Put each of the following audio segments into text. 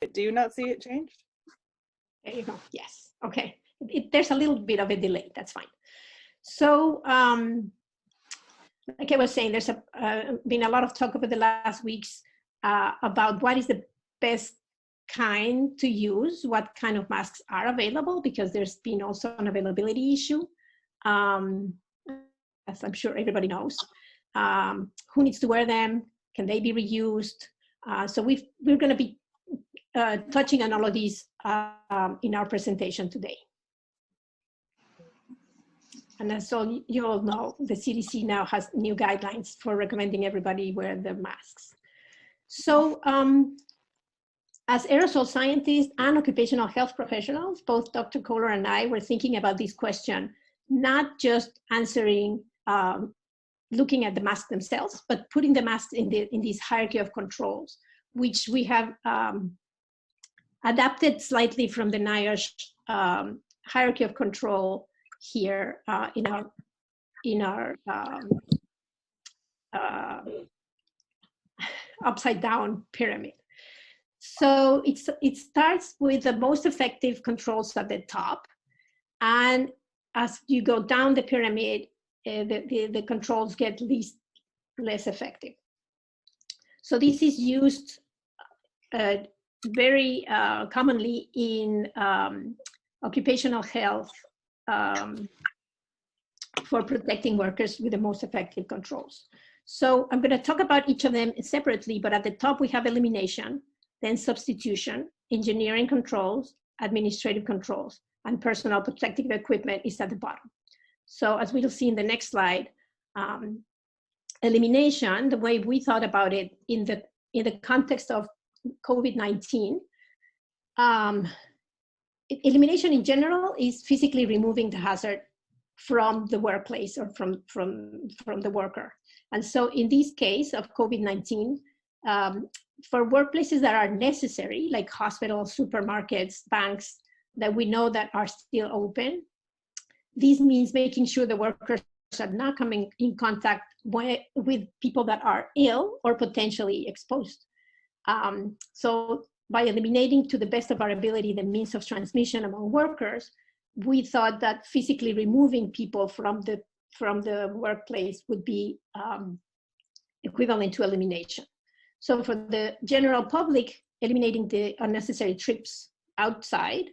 Do you not see it changed? There you go. Yes. Okay. There's a little bit of a delay. That's fine. So, like I was saying, there's been a lot of talk over the last weeks about what is the best kind to use, what kind of masks are available, because there's been also an availability issue, as I'm sure everybody knows. Who needs to wear them? Can they be reused? So we're going to be touching on all of these in our presentation today. And as all you all know, the CDC now has new guidelines for recommending everybody wear their masks. So as aerosol scientists and occupational health professionals, both Dr. Koehler and I were thinking about this question, not just answering, looking at the masks themselves, but putting the masks in this hierarchy of controls, which we have adapted slightly from the NIOSH hierarchy of control here in our upside down pyramid. So it starts with the most effective controls at the top, and as you go down the pyramid, the controls get less effective. So this is used very commonly in occupational health for protecting workers with the most effective controls. So I'm going to talk about each of them separately, but at the top we have elimination, then substitution, engineering controls, administrative controls, and personal protective equipment is at the bottom. So as we'll see in the next slide, elimination, the way we thought about it in the context of COVID-19, elimination in general is physically removing the hazard from the workplace or from the worker. And so in this case of COVID-19, for workplaces that are necessary, like hospitals, supermarkets, banks, that we know that are still open, this means making sure the workers are not coming in contact with people that are ill or potentially exposed. So by eliminating to the best of our ability the means of transmission among workers, we thought that physically removing people from the workplace would be equivalent to elimination. So for the general public, eliminating the unnecessary trips outside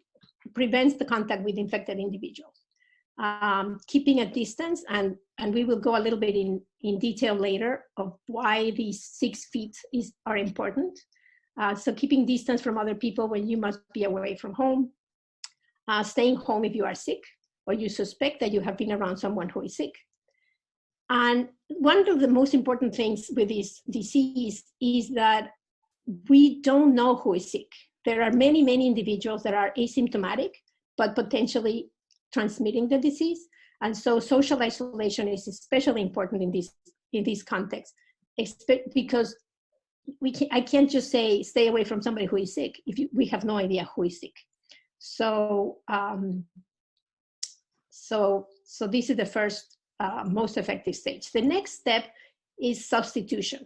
prevents the contact with infected individuals. Keeping a distance, and we will go a little bit in detail later of why these 6 feet are important. So keeping distance from other people when you must be away from home, staying home if you are sick or you suspect that you have been around someone who is sick. And one of the most important things with this disease is that we don't know who is sick. There are many, many individuals that are asymptomatic, but potentially transmitting the disease. And so social isolation is especially important in this context, because I can't just say stay away from somebody who is sick if we have no idea who is sick. So so this is the first most effective stage. The next step is substitution,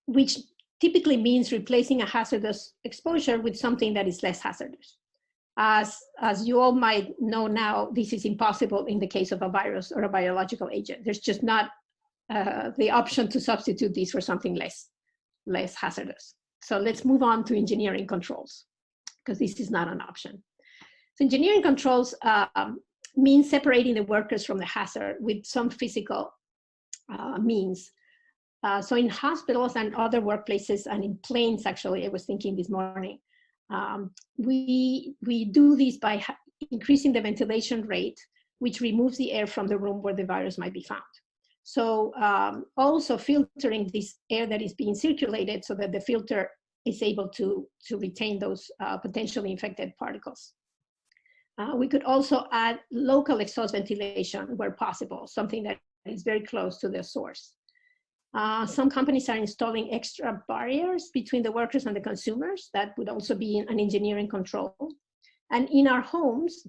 which typically means replacing a hazardous exposure with something that is less hazardous. As you all might know now, this is impossible in the case of a virus or a biological agent. There's just not the option to substitute these for something less hazardous. So let's move on to engineering controls, because this is not an option. So engineering controls means separating the workers from the hazard with some physical means. So in hospitals and other workplaces, and in planes, actually, I was thinking this morning, we do this by increasing the ventilation rate, which removes the air from the room where the virus might be found. So also filtering this air that is being circulated so that the filter is able to retain those potentially infected particles. We could also add local exhaust ventilation where possible, something that is very close to the source. Some companies are installing extra barriers between the workers and the consumers. That would also be an engineering control. And in our homes,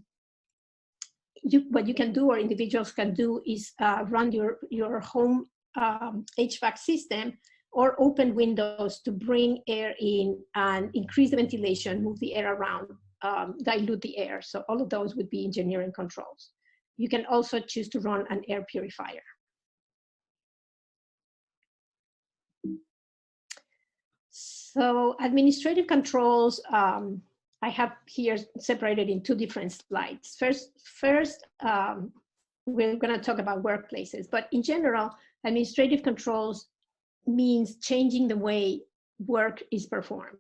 what you can do, or individuals can do, is run your home HVAC system or open windows to bring air in and increase the ventilation, move the air around, dilute the air. So all of those would be engineering controls. You can also choose to run an air purifier. So administrative controls, I have here separated in two different slides. First, we're going to talk about workplaces, but in general, administrative controls means changing the way work is performed.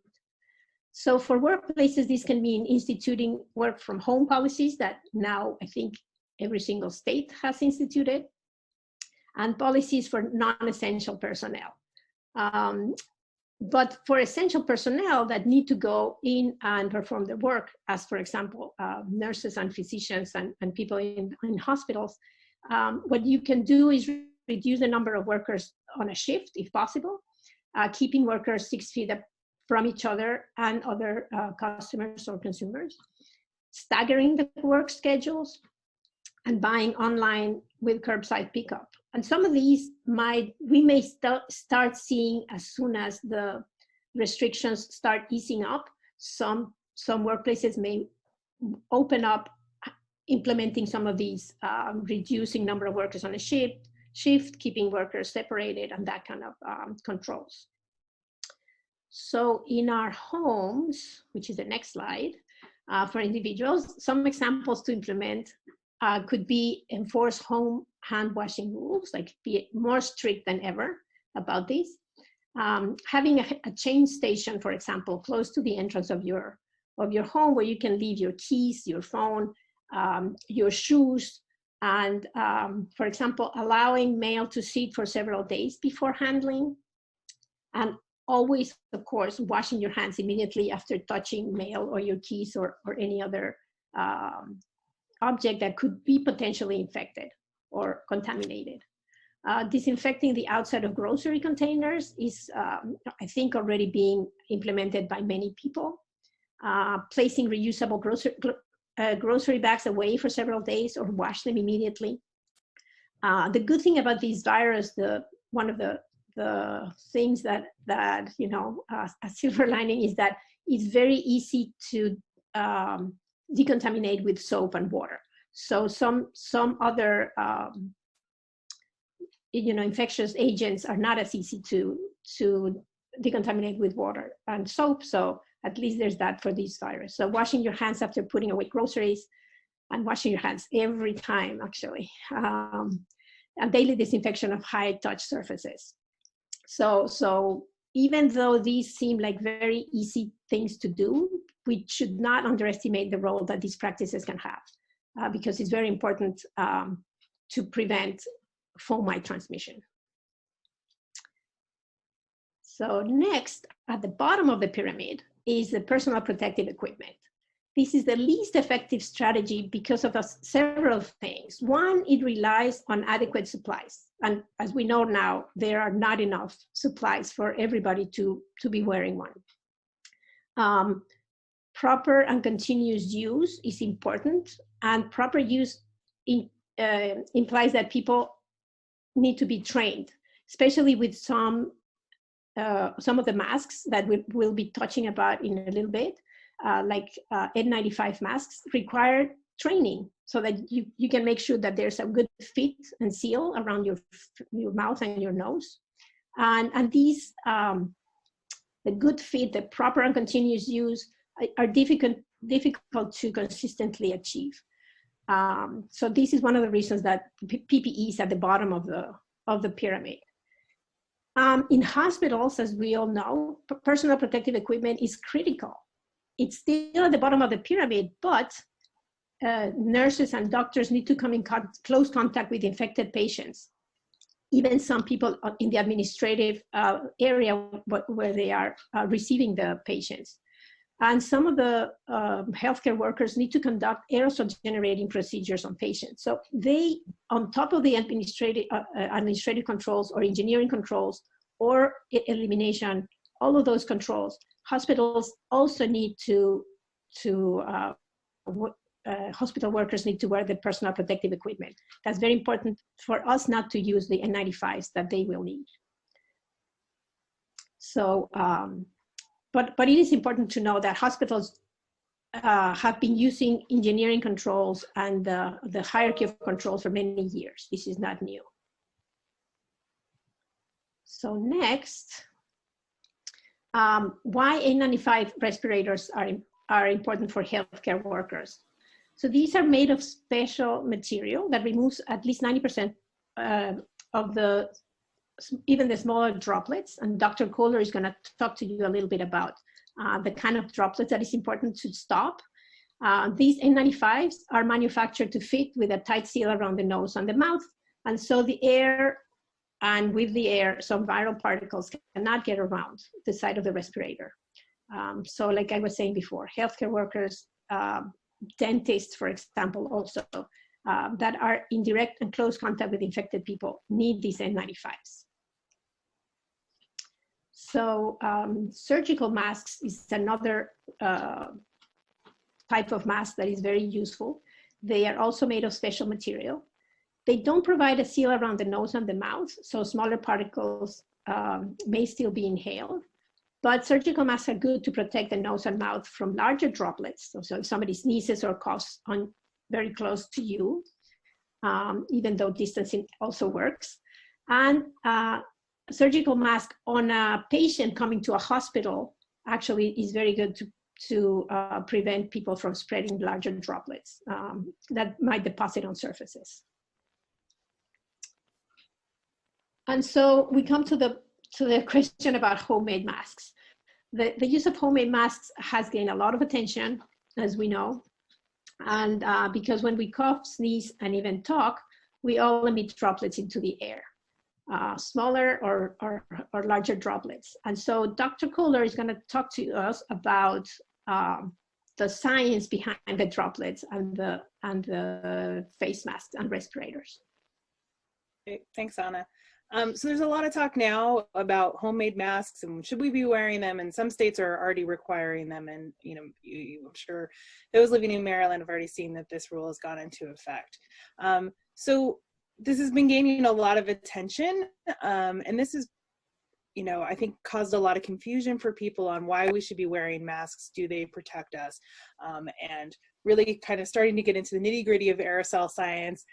So for workplaces, this can mean instituting work from home policies that now I think every single state has instituted, and policies for non-essential personnel. But for essential personnel that need to go in and perform their work, as for example, nurses and physicians and people in hospitals, what you can do is reduce the number of workers on a shift, if possible, keeping workers 6 feet from each other and other customers or consumers, staggering the work schedules, and buying online with curbside pickup. And some of these we may start seeing as soon as the restrictions start easing up. Some workplaces may open up implementing some of these, reducing number of workers on a shift, keeping workers separated, and that kind of controls. So in our homes, which is the next slide, for individuals, some examples to implement could be enforce home hand washing rules, like be more strict than ever about this. Having a change station, for example, close to the entrance of your home, where you can leave your keys, your phone, your shoes, and for example, allowing mail to sit for several days before handling, and always, of course, washing your hands immediately after touching mail or your keys or any other object that could be potentially infected or contaminated. Disinfecting the outside of grocery containers is, I think, already being implemented by many people. Placing reusable grocery bags away for several days or wash them immediately. The good thing about this virus, one of the things that you know, a silver lining, is that it's very easy to decontaminate with soap and water. So some other you know, infectious agents are not as easy to decontaminate with water and soap. So at least there's that for this virus. So washing your hands after putting away groceries, and washing your hands every time, actually, and daily disinfection of high touch surfaces. So even though these seem like very easy things to do, we should not underestimate the role that these practices can have, because it's very important to prevent fomite transmission. So next, at the bottom of the pyramid, is the personal protective equipment. This is the least effective strategy because of several things. One, it relies on adequate supplies. And as we know now, there are not enough supplies for everybody to be wearing one. Proper and continuous use is important, and proper use implies that people need to be trained, especially with some of the masks that we'll be touching about in a little bit, like N95 masks require training so that you can make sure that there's a good fit and seal around your mouth and your nose. And these, the good fit, the proper and continuous use are difficult to consistently achieve. So this is one of the reasons that PPE is at the bottom of the pyramid. In hospitals, as we all know, personal protective equipment is critical. It's still at the bottom of the pyramid, but nurses and doctors need to come in close contact with infected patients. Even some people in the administrative area where they are receiving the patients. And some of the healthcare workers need to conduct aerosol generating procedures on patients. So they, on top of the administrative controls or engineering controls or elimination, all of those controls, hospitals also need hospital workers need to wear the personal protective equipment. That's very important for us not to use the N95s that they will need. So, but it is important to know that hospitals have been using engineering controls and the hierarchy of controls for many years. This is not new. So next, why N95 respirators are important for healthcare workers. So these are made of special material that removes at least 90% of even the smaller droplets. And Dr. Koehler is going to talk to you a little bit about the kind of droplets that is important to stop. These N95s are manufactured to fit with a tight seal around the nose and the mouth. And so the air, and with the air, some viral particles cannot get around the side of the respirator. So like I was saying before, healthcare workers, dentists, for example, also, that are in direct and close contact with infected people need these N95s. So surgical masks is another type of mask that is very useful. They are also made of special material. They don't provide a seal around the nose and the mouth, so smaller particles may still be inhaled. But surgical masks are good to protect the nose and mouth from larger droplets. So if somebody sneezes or coughs on very close to you, even though distancing also works. And surgical mask on a patient coming to a hospital actually is very good to prevent people from spreading larger droplets that might deposit on surfaces. And so we come to the question about homemade masks. The use of homemade masks has gained a lot of attention, as we know, and because when we cough, sneeze, and even talk, we all emit droplets into the air, smaller or larger droplets. And so Dr. Koehler is going to talk to us about the science behind the droplets and the face masks and respirators. Okay, thanks, Anna. So there's a lot of talk now about homemade masks and should we be wearing them, and some states are already requiring them, and I'm sure those living in Maryland have already seen that this rule has gone into effect. So this has been gaining a lot of attention, and this is, I think caused a lot of confusion for people on why we should be wearing masks. Do they protect us? And really kind of starting to get into the nitty-gritty of aerosol science,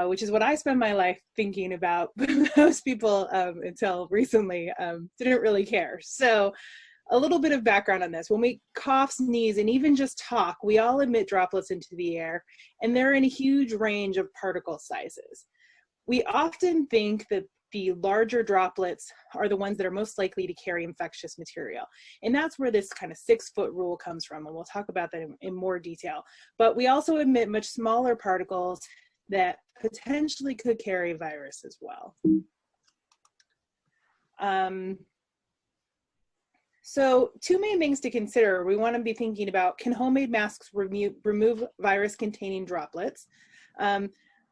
which is what I spend my life thinking about. Most people, until recently, didn't really care. So a little bit of background on this. When we cough, sneeze, and even just talk, we all emit droplets into the air, and they're in a huge range of particle sizes. We often think that the larger droplets are the ones that are most likely to carry infectious material. And that's where this kind of 6-foot rule comes from. And we'll talk about that in more detail. But we also emit much smaller particles that potentially could carry virus as well. So 2 main things to consider. We want to be thinking about, can homemade masks remove virus-containing droplets?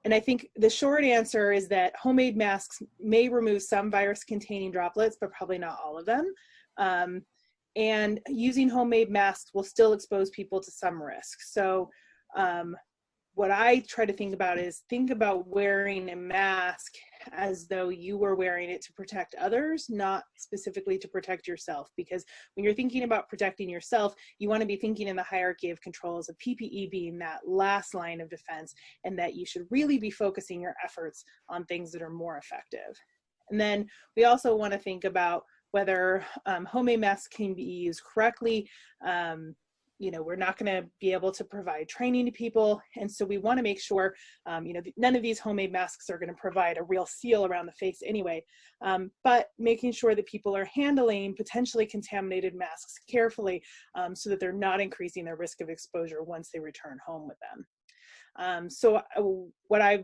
And I think the short answer is that homemade masks may remove some virus-containing droplets, but probably not all of them. And using homemade masks will still expose people to some risk. So what I try to think about is think about wearing a mask as though you were wearing it to protect others, not specifically to protect yourself. Because when you're thinking about protecting yourself, you want to be thinking in the hierarchy of controls of PPE being that last line of defense, and that you should really be focusing your efforts on things that are more effective. And then we also want to think about whether homemade masks can be used correctly. We're not going to be able to provide training to people. And so we want to make sure, none of these homemade masks are going to provide a real seal around the face anyway, but making sure that people are handling potentially contaminated masks carefully so that they're not increasing their risk of exposure once they return home with them. So what I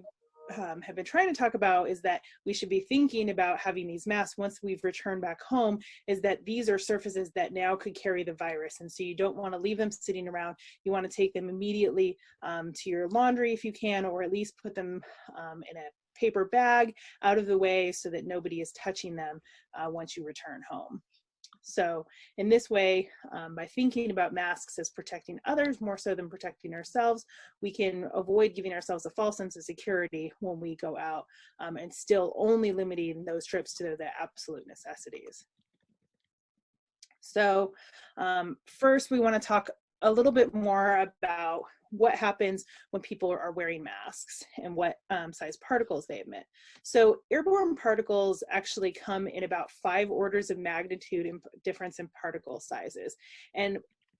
have been trying to talk about is that we should be thinking about having these masks once we've returned back home, is that these are surfaces that now could carry the virus. And so you don't want to leave them sitting around. You want to take them immediately to your laundry if you can, or at least put them in a paper bag out of the way so that nobody is touching them once you return home. So in this way, by thinking about masks as protecting others more so than protecting ourselves, we can avoid giving ourselves a false sense of security when we go out, and still only limiting those trips to the absolute necessities. So first we want to talk a little bit more about what happens when people are wearing masks and what size particles they emit. So airborne particles actually come in about 5 orders of magnitude in difference in particle sizes. And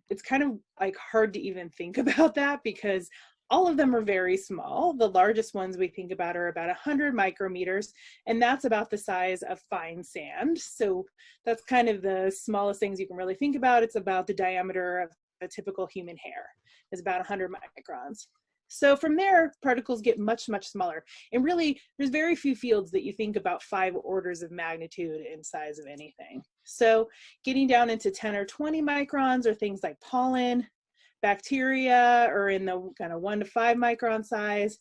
it's kind of like hard to even think about that because all of them are very small. The largest ones we think about are about 100 micrometers, and that's about the size of fine sand. So that's kind of the smallest things you can really think about. It's about the diameter of a typical human hair, is about 100 microns. So from there, particles get much, much smaller. And really, there's very few fields that you think about 5 orders of magnitude in size of anything. So getting down into 10 or 20 microns are things like pollen, bacteria are in the kind of 1 to 5 micron size.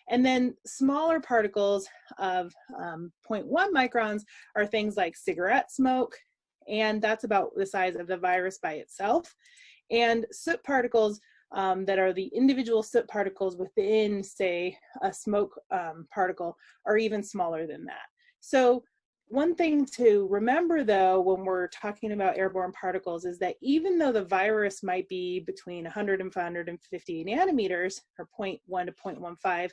And then smaller particles of 0.1 microns are things like cigarette smoke, and that's about the size of the virus by itself. And soot particles that are the individual soot particles within, say, a smoke particle are even smaller than that. So one thing to remember, though, when we're talking about airborne particles is that even though the virus might be between 100 and 550 nanometers, or 0.1 to 0.15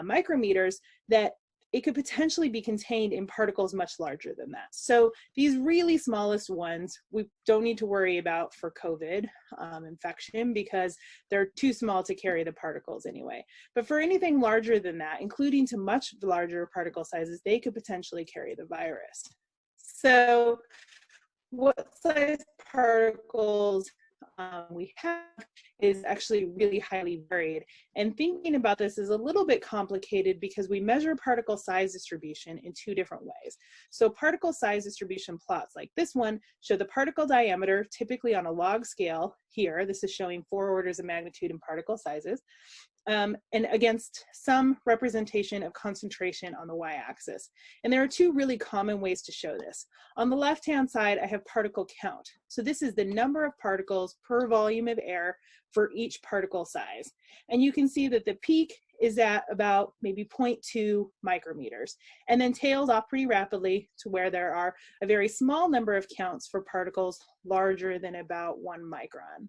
micrometers, that it could potentially be contained in particles much larger than that. So these really smallest ones, we don't need to worry about for COVID infection because they're too small to carry the particles anyway. But for anything larger than that, including to much larger particle sizes, they could potentially carry the virus. So what size particles we have is actually really highly varied. And thinking about this is a little bit complicated because we measure particle size distribution in 2 different ways. So particle size distribution plots like this one show the particle diameter, typically on a log scale here. This is showing 4 orders of magnitude in particle sizes. And against some representation of concentration on the y-axis. And there are 2 really common ways to show this. On the left-hand side, I have particle count. So this is the number of particles per volume of air for each particle size. And you can see that the peak is at about maybe 0.2 micrometers, and then tails off pretty rapidly to where there are a very small number of counts for particles larger than about 1 micron.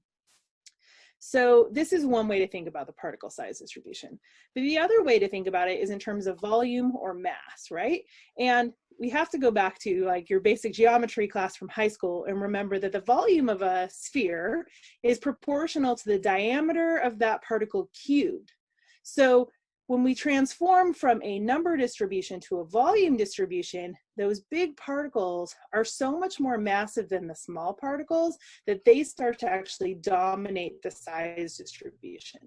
So this is one way to think about the particle size distribution. But the other way to think about it is in terms of volume or mass, right? And we have to go back to like your basic geometry class from high school and remember that the volume of a sphere is proportional to the diameter of that particle cubed. So when we transform from a number distribution to a volume distribution, those big particles are so much more massive than the small particles that they start to actually dominate the size distribution.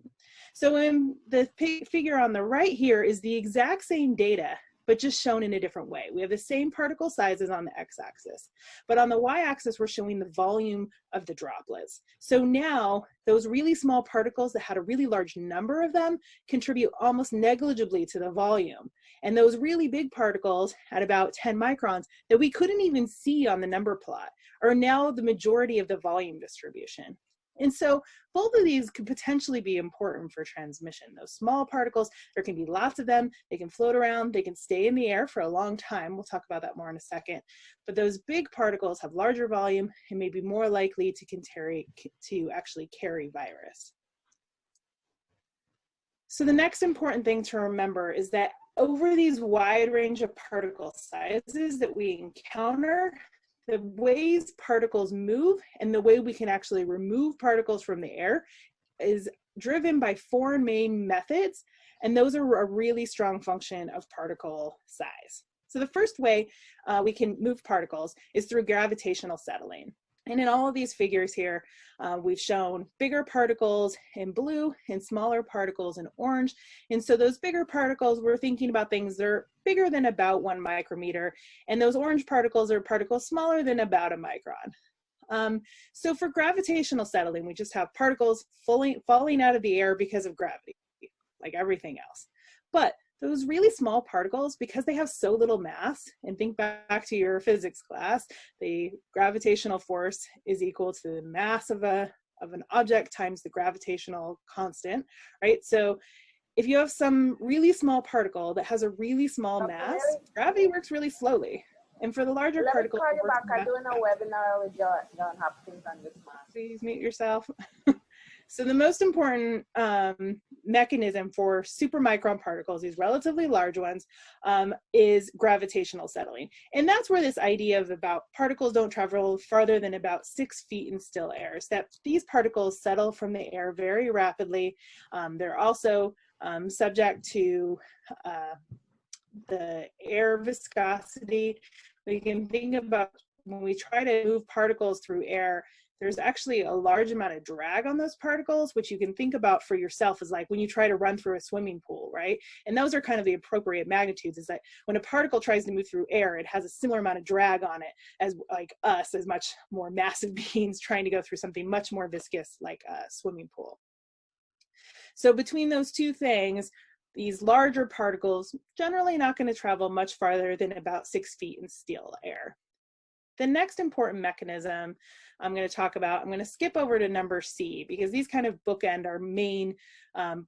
So in the figure on the right here is the exact same data, but just shown in a different way. We have the same particle sizes on the x-axis, but on the y-axis, we're showing the volume of the droplets. So now those really small particles that had a really large number of them contribute almost negligibly to the volume. And those really big particles at about 10 microns that we couldn't even see on the number plot are now the majority of the volume distribution. And so both of these could potentially be important for transmission. Those small particles, there can be lots of them, they can float around, they can stay in the air for a long time. We'll talk about that more in a second. But those big particles have larger volume and may be more likely to actually carry virus. So the next important thing to remember is that over these wide range of particle sizes that we encounter, the ways particles move and the way we can actually remove particles from the air is driven by 4 main methods, and those are a really strong function of particle size. So the first way we can move particles is through gravitational settling. And in all of these figures here, we've shown bigger particles in blue and smaller particles in orange. And so those bigger particles, we're thinking about things that are bigger than about 1 micrometer. And those orange particles are particles smaller than about a micron. So for gravitational settling, we just have particles falling out of the air because of gravity, like everything else. But those really small particles, because they have so little mass, and think back to your physics class, the gravitational force is equal to the mass of an object times the gravitational constant, right? So if you have some really small particle that has a really small mass, gravity works really slowly. And for the larger Let me particles, call you back. I'm doing a webinar with John Hopkins on this mask. Please mute yourself. So the most important mechanism for supermicron particles, these relatively large ones, is gravitational settling. And that's where this idea of about particles don't travel farther than about 6 feet in still air, is that these particles settle from the air very rapidly. They're also subject to the air viscosity. We can think about when we try to move particles through air, there's actually a large amount of drag on those particles, which you can think about for yourself as like when you try to run through a swimming pool, right? And those are kind of the appropriate magnitudes, is that when a particle tries to move through air, it has a similar amount of drag on it as like us, as much more massive beings trying to go through something much more viscous like a swimming pool. So between those two things, these larger particles generally not going to travel much farther than about 6 feet in still air. The next important mechanism I'm going to talk about, I'm going to skip over to number C, because these kind of bookend our main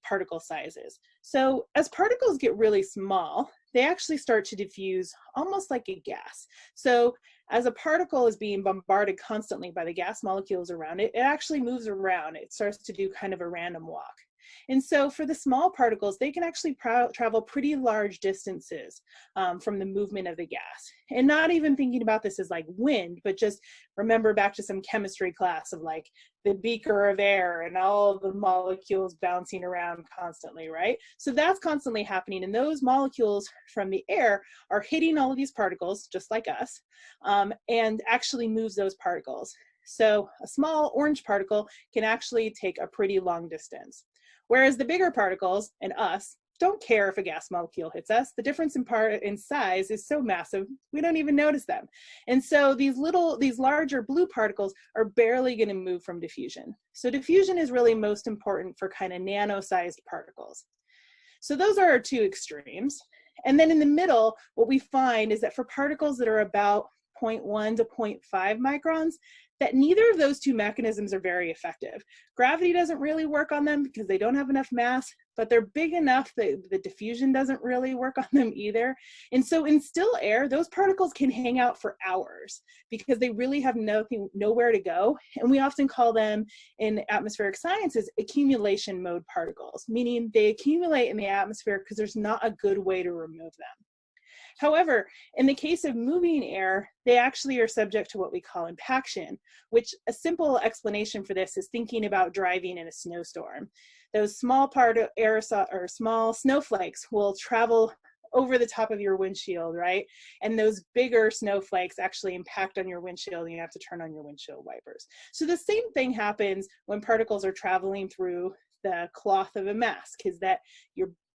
particle sizes. So as particles get really small, they actually start to diffuse almost like a gas. So as a particle is being bombarded constantly by the gas molecules around it, it actually moves around. It starts to do kind of a random walk. And so for the small particles, they can actually travel pretty large distances from the movement of the gas. And not even thinking about this as like wind, but just remember back to some chemistry class of like the beaker of air and all of the molecules bouncing around constantly, right? So that's constantly happening. And those molecules from the air are hitting all of these particles, just like us, and actually moves those particles. So a small orange particle can actually take a pretty long distance. Whereas the bigger particles, and us, don't care if a gas molecule hits us. The difference in size is so massive, we don't even notice them. And so these larger blue particles are barely going to move from diffusion. So diffusion is really most important for kind of nano-sized particles. So those are our two extremes. And then in the middle, what we find is that for particles that are about 0.1 to 0.5 microns, that neither of those two mechanisms are very effective. Gravity doesn't really work on them because they don't have enough mass, but they're big enough that the diffusion doesn't really work on them either. And so in still air, those particles can hang out for hours because they really have nowhere to go. And we often call them in atmospheric sciences accumulation mode particles, meaning they accumulate in the atmosphere because there's not a good way to remove them. However, in the case of moving air, they actually are subject to what we call impaction, which a simple explanation for this is thinking about driving in a snowstorm. Those small aerosol or small snowflakes will travel over the top of your windshield, right? And those bigger snowflakes actually impact on your windshield and you have to turn on your windshield wipers. So the same thing happens when particles are traveling through the cloth of a mask, is that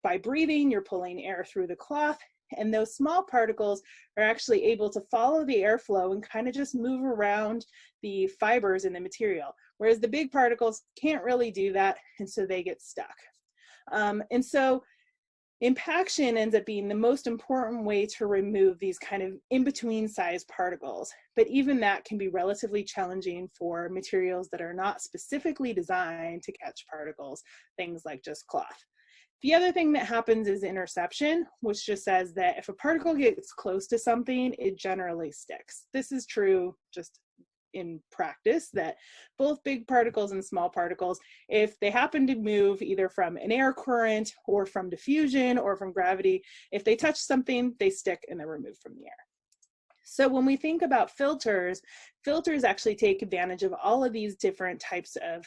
by breathing, you're pulling air through the cloth. And those small particles are actually able to follow the airflow and kind of just move around the fibers in the material, whereas the big particles can't really do that, and so they get stuck. And so impaction ends up being the most important way to remove these kind of in-between size particles, but even that can be relatively challenging for materials that are not specifically designed to catch particles, things like just cloth. The other thing that happens is interception, which just says that if a particle gets close to something, it generally sticks. This is true just in practice, that both big particles and small particles, if they happen to move either from an air current or from diffusion or from gravity, if they touch something, they stick and they're removed from the air. So when we think about filters, filters actually take advantage of all of these different types of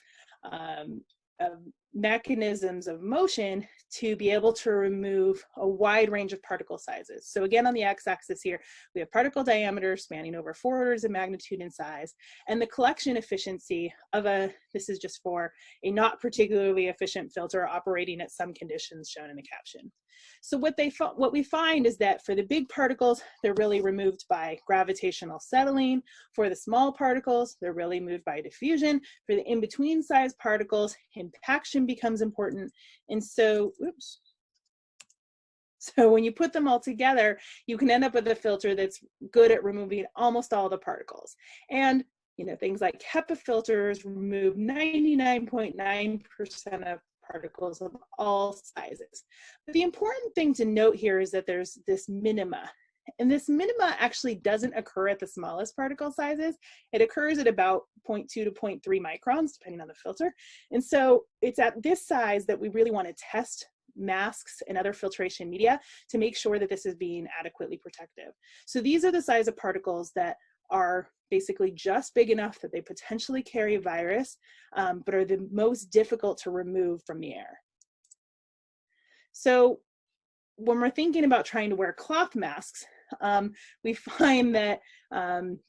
mechanisms of motion to be able to remove a wide range of particle sizes. So again, on the x-axis here, we have particle diameter spanning over 4 orders of magnitude in size, and the collection efficiency of this is just for a not particularly efficient filter operating at some conditions shown in the caption. So what we find is that for the big particles, they're really removed by gravitational settling. For the small particles, they're really moved by diffusion. For the in-between size particles, impaction becomes important. And so, so when you put them all together, you can end up with a filter that's good at removing almost all the particles. And things like HEPA filters remove 99.9% of particles of all sizes. But the important thing to note here is that there's this minima. And this minima actually doesn't occur at the smallest particle sizes. It occurs at about 0.2 to 0.3 microns, depending on the filter. And so it's at this size that we really want to test masks and other filtration media to make sure that this is being adequately protective. So these are the size of particles that are basically just big enough that they potentially carry a virus, but are the most difficult to remove from the air. So when we're thinking about trying to wear cloth masks, we find that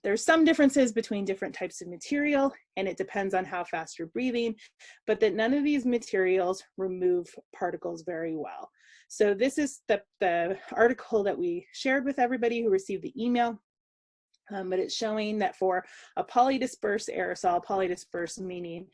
there's some differences between different types of material, and it depends on how fast you're breathing, but that none of these materials remove particles very well. So this is the article that we shared with everybody who received the email. But it's showing that for a polydispersed aerosol, polydispersed meaning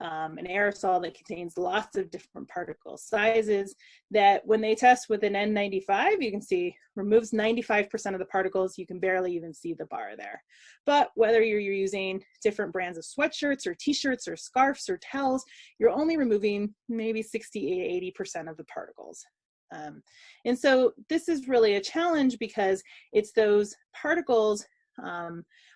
an aerosol that contains lots of different particle sizes, that when they test with an N95, you can see removes 95% of the particles. You can barely even see the bar there. But whether you're using different brands of sweatshirts or t-shirts or scarves or towels, you're only removing maybe 60 to 80% of the particles. And so this is really a challenge because it's those particles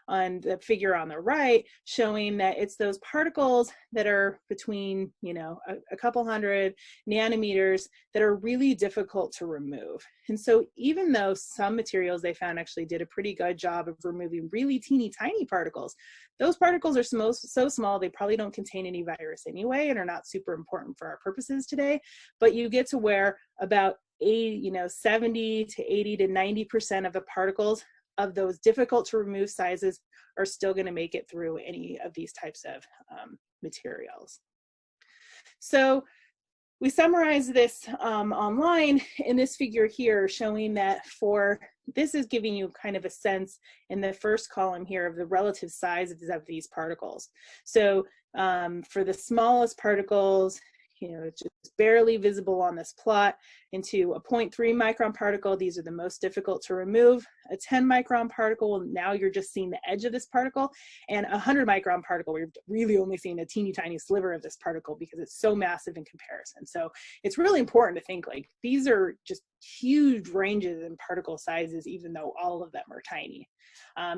on the figure on the right, showing that it's those particles that are between, you know, a couple hundred nanometers that are really difficult to remove. And so even though some materials they found actually did a pretty good job of removing really teeny tiny particles, those particles are so small they probably don't contain any virus anyway and are not super important for our purposes today. But you get to where about 70 to 80 to 90% of the particles of those difficult to remove sizes are still going to make it through any of these types of materials. So we summarize this online in this figure here, showing that this is giving you kind of a sense in the first column here of the relative sizes of these particles. So for the smallest particles, you know, it's just barely visible on this plot, into a 0.3 micron particle. These are the most difficult to remove. A 10 micron particle, now you're just seeing the edge of this particle, and a 100 micron particle, we're really only seeing a teeny tiny sliver of this particle because it's so massive in comparison. So it's really important to think like these are just huge ranges in particle sizes, even though all of them are tiny.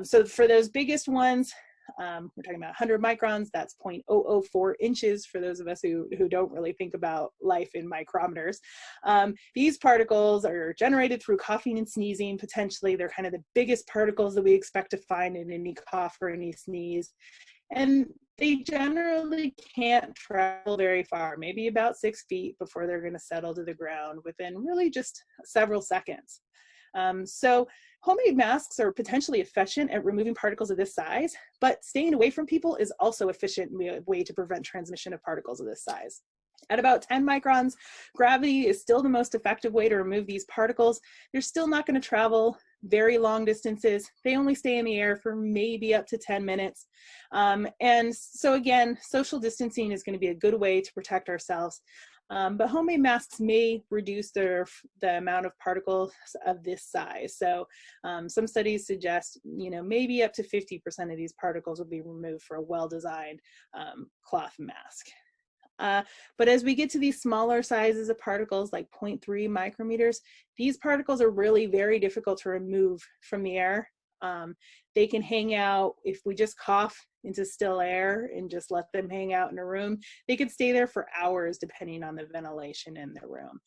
So for those biggest ones, we're talking about 100 microns, that's 0.004 inches for those of us who don't really think about life in micrometers. These particles are generated through coughing and sneezing. Potentially, they're kind of the biggest particles that we expect to find in any cough or any sneeze. And they generally can't travel very far, maybe about 6 feet before they're going to settle to the ground within really just several seconds. So homemade masks are potentially efficient at removing particles of this size, but staying away from people is also efficient way to prevent transmission of particles of this size. At about 10 microns, gravity is still the most effective way to remove these particles. They're still not going to travel very long distances. They only stay in the air for maybe up to 10 minutes. And so again, social distancing is going to be a good way to protect ourselves. But homemade masks may reduce the amount of particles of this size. So some studies suggest, you know, maybe up to 50% of these particles will be removed for a well-designed cloth mask. But as we get to these smaller sizes of particles like 0.3 micrometers, these particles are really very difficult to remove from the air. They can hang out if we just cough into still air and just let them hang out in a room. They could stay there for hours depending on the ventilation in the room.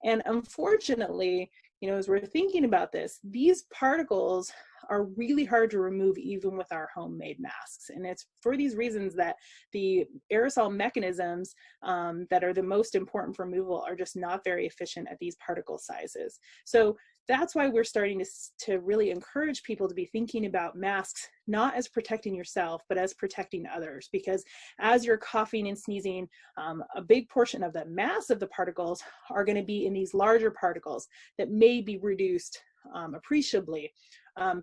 And unfortunately, you know, as we're thinking about this, these particles are really hard to remove even with our homemade masks. And it's for these reasons that the aerosol mechanisms that are the most important for removal are just not very efficient at these particle sizes. So that's why we're starting to really encourage people to be thinking about masks, not as protecting yourself, but as protecting others. Because as you're coughing and sneezing, a big portion of the mass of the particles are going to be in these larger particles that may be reduced appreciably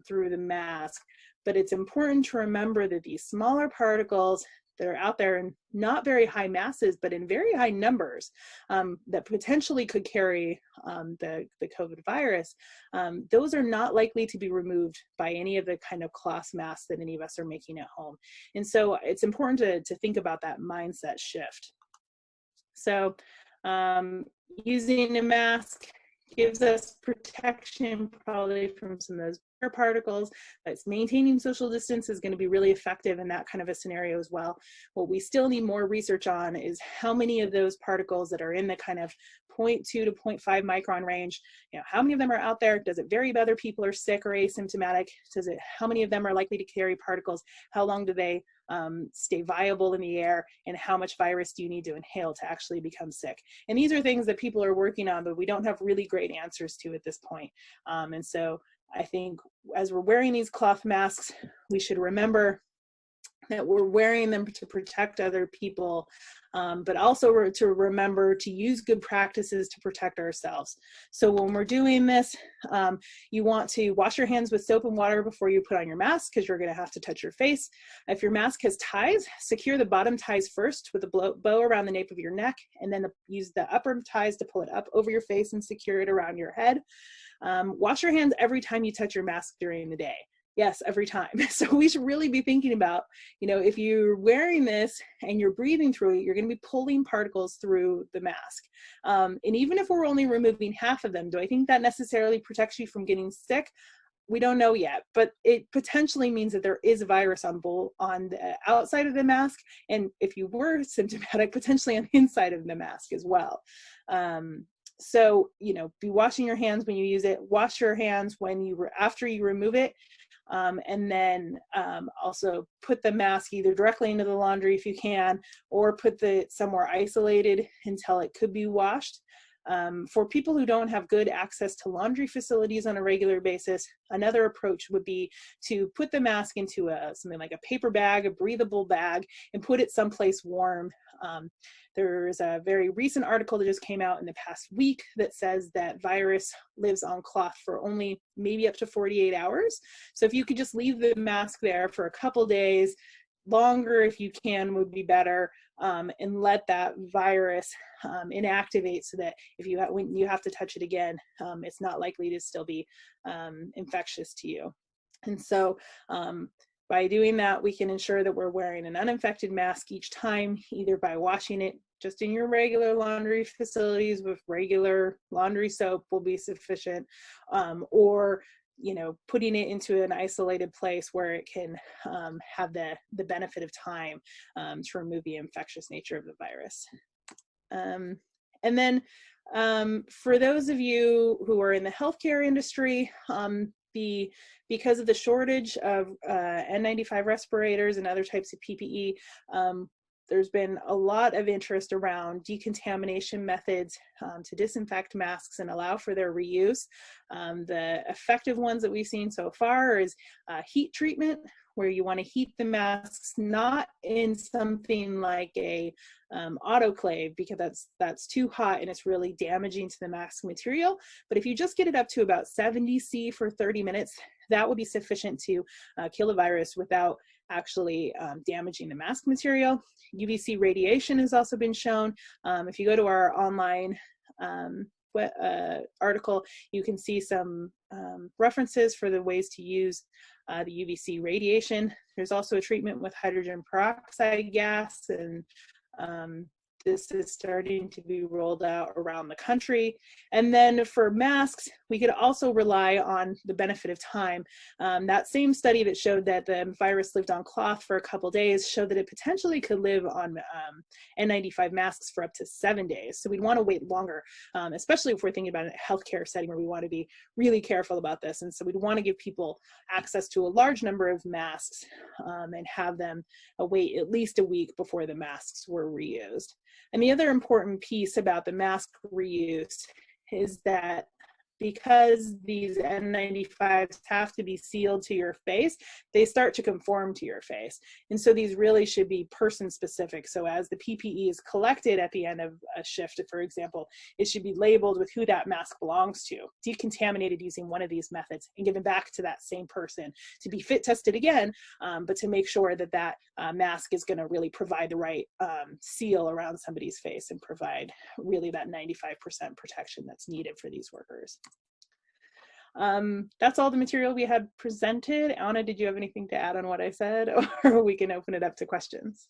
through the mask. But it's important to remember that these smaller particles that are out there in not very high masses, but in very high numbers that potentially could carry the COVID virus, those are not likely to be removed by any of the kind of cloth masks that any of us are making at home. And so it's important to think about that mindset shift. So using a mask gives us protection probably from some of those particles, but it's maintaining social distance is going to be really effective in that kind of a scenario as well. What we still need more research on is how many of those particles that are in the kind of 0.2 to 0.5 micron range, how many of them are out there? Does it vary if other people are sick or asymptomatic? How many of them are likely to carry particles? How long do they stay viable in the air? And how much virus do you need to inhale to actually become sick? And these are things that people are working on, but we don't have really great answers to at this point. And so I think as we're wearing these cloth masks, we should remember that we're wearing them to protect other people, but also to remember to use good practices to protect ourselves. So when we're doing this, you want to wash your hands with soap and water before you put on your mask, because you're going to have to touch your face. If your mask has ties, secure the bottom ties first with a bow around the nape of your neck, and then use the upper ties to pull it up over your face and secure it around your head. Wash your hands every time you touch your mask during the day. Yes, every time. So we should really be thinking about, if you're wearing this and you're breathing through it, you're going to be pulling particles through the mask. And even if we're only removing half of them, do I think that necessarily protects you from getting sick? We don't know yet, but it potentially means that there is a virus on the outside of the mask. And if you were symptomatic, potentially on the inside of the mask as well. So, be washing your hands when you use it. Wash your hands after you remove it. And then also put the mask either directly into the laundry if you can, or put it somewhere isolated until it could be washed. For people who don't have good access to laundry facilities on a regular basis, another approach would be to put the mask into something like a paper bag, a breathable bag, and put it someplace warm. There's a very recent article that just came out in the past week that says that virus lives on cloth for only maybe up to 48 hours. So if you could just leave the mask there for a couple days, longer if you can would be better, and let that virus inactivate so that when you have to touch it again, it's not likely to still be infectious to you. And so by doing that, we can ensure that we're wearing an uninfected mask each time, either by washing it just in your regular laundry facilities with regular laundry soap will be sufficient, or putting it into an isolated place where it can have the benefit of time to remove the infectious nature of the virus. And then for those of you who are in the healthcare industry, because of the shortage of N95 respirators and other types of PPE, there's been a lot of interest around decontamination methods to disinfect masks and allow for their reuse. The effective ones that we've seen so far is heat treatment, where you want to heat the masks not in something like a autoclave, because that's too hot and it's really damaging to the mask material. But if you just get it up to about 70 C for 30 minutes, that would be sufficient to kill the virus without actually damaging the mask material. UVC radiation has also been shown. If you go to our online article, you can see some references for the ways to use the UVC radiation. There's also a treatment with hydrogen peroxide gas, and this is starting to be rolled out around the country. And then for masks, we could also rely on the benefit of time. That same study that showed that the virus lived on cloth for a couple days showed that it potentially could live on N95 masks for up to 7 days. So we'd want to wait longer, especially if we're thinking about a healthcare setting where we want to be really careful about this. And so we'd want to give people access to a large number of masks and have them wait at least a week before the masks were reused. And the other important piece about the mask reuse is that because these N95s have to be sealed to your face, they start to conform to your face. And so these really should be person specific. So as the PPE is collected at the end of a shift, for example, it should be labeled with who that mask belongs to, decontaminated using one of these methods, and given back to that same person to be fit tested again, but to make sure that that mask is going to really provide the right seal around somebody's face and provide really that 95% protection that's needed for these workers. That's all the material we had presented. Anna, did you have anything to add on what I said, or we can open it up to questions?